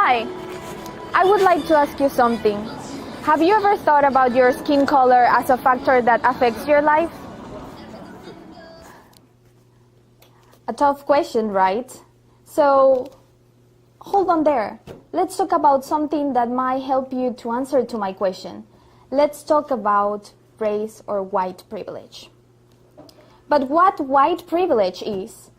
Hi, I would like to ask you something. Have you ever thought about your skin color as a factor that affects your life? A tough question, right? So, hold on there. Let's talk about something that might help you to answer to my question. Let's talk about race or white privilege. But what white privilege is?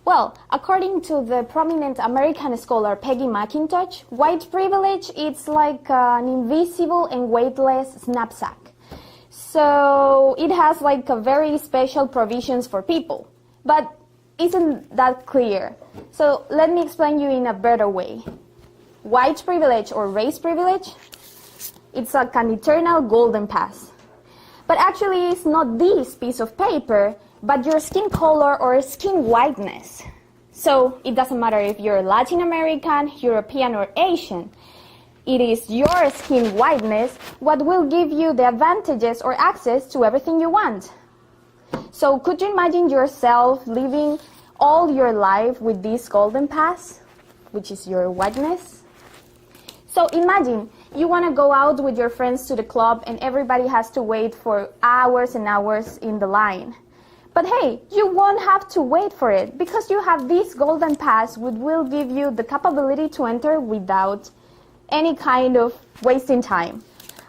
Well, according to the prominent American scholar Peggy McIntosh, white privilege is like an invisible and weightless knapsack. So it has like a very special provisions for people. But isn't that clear? So let me explain you in a better way. White privilege or race privilege, it's like an eternal golden pass. But actually it's not this piece of paper, but your skin color or skin whiteness. So it doesn't matter if you're Latin American, European, or Asian. It is your skin whiteness what will give you the advantages or access to everything you want. So could you imagine yourself living all your life with this golden pass, which is your whiteness? So imagine you want to go out with your friends to the club and everybody has to wait for hours and hours in the line. But hey, you won't have to wait for it because you have this golden pass which will give you the capability to enter without any kind of wasting time.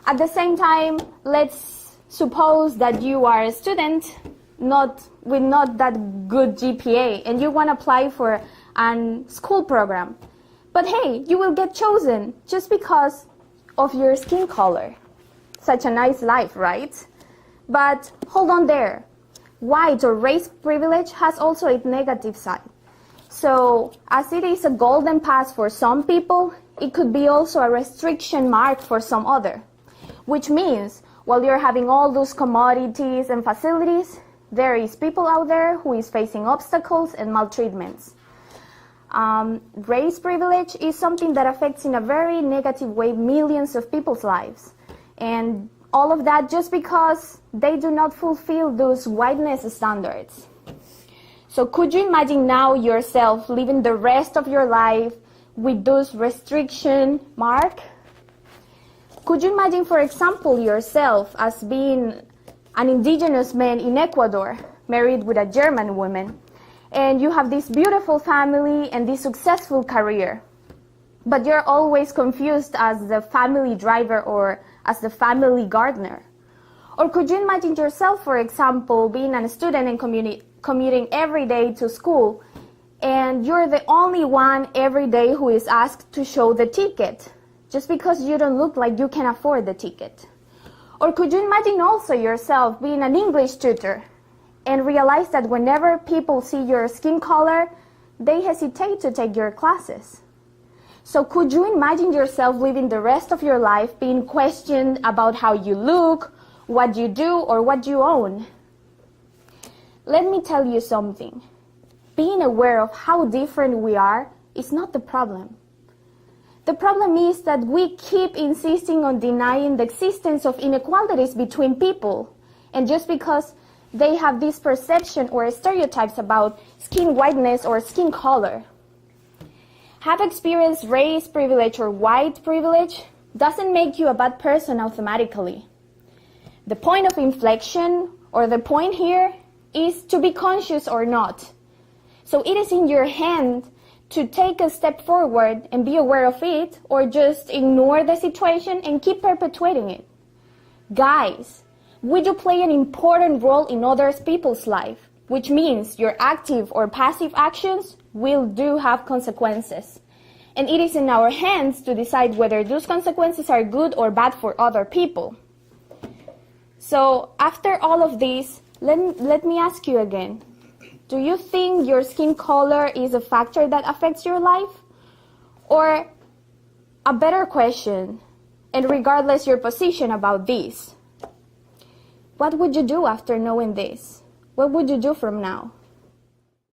At the same time, let's suppose that you are a student with not that good GPA and you want to apply for a school program. But hey, you will get chosen just because of your skin color. Such a nice life, right? But hold on there. White or race privilege has also a negative side. So, as it is a golden pass for some people, it could be also a restriction mark for some other. Which means, while you're having all those commodities and facilities, there is people out there who is facing obstacles and maltreatments. Race privilege is something that affects in a very negative way millions of people's lives. And all of that just because they do not fulfill those whiteness standards. So could you imagine now yourself living the rest of your life with those restriction mark? Could you imagine, for example, yourself as being an indigenous man in Ecuador, married with a German woman, and you have this beautiful family and this successful career, but you're always confused as the family driver or as the family gardener? Or could you imagine yourself, for example, being a student and commuting every day to school, and you're the only one every day who is asked to show the ticket, just because you don't look like you can afford the ticket? Or could you imagine also yourself being an English tutor and realize that whenever people see your skin color, they hesitate to take your classes? So could you imagine yourself living the rest of your life being questioned about how you look, what you do, or what you own? Let me tell you something. Being aware of how different we are is not the problem. The problem is that we keep insisting on denying the existence of inequalities between people. And just because they have this perception or stereotypes about skin whiteness or skin color. Have experienced race privilege or white privilege doesn't make you a bad person automatically. The point of inflection, or the point here, is to be conscious or not. So it is in your hand to take a step forward and be aware of it, or just ignore the situation and keep perpetuating it. Guys, we do play an important role in other people's life, which means your active or passive actions do have consequences. And it is in our hands to decide whether those consequences are good or bad for other people. So after all of this, let me ask you again. Do you think your skin color is a factor that affects your life? Or a better question, and regardless your position about this, what would you do after knowing this? What would you do from now?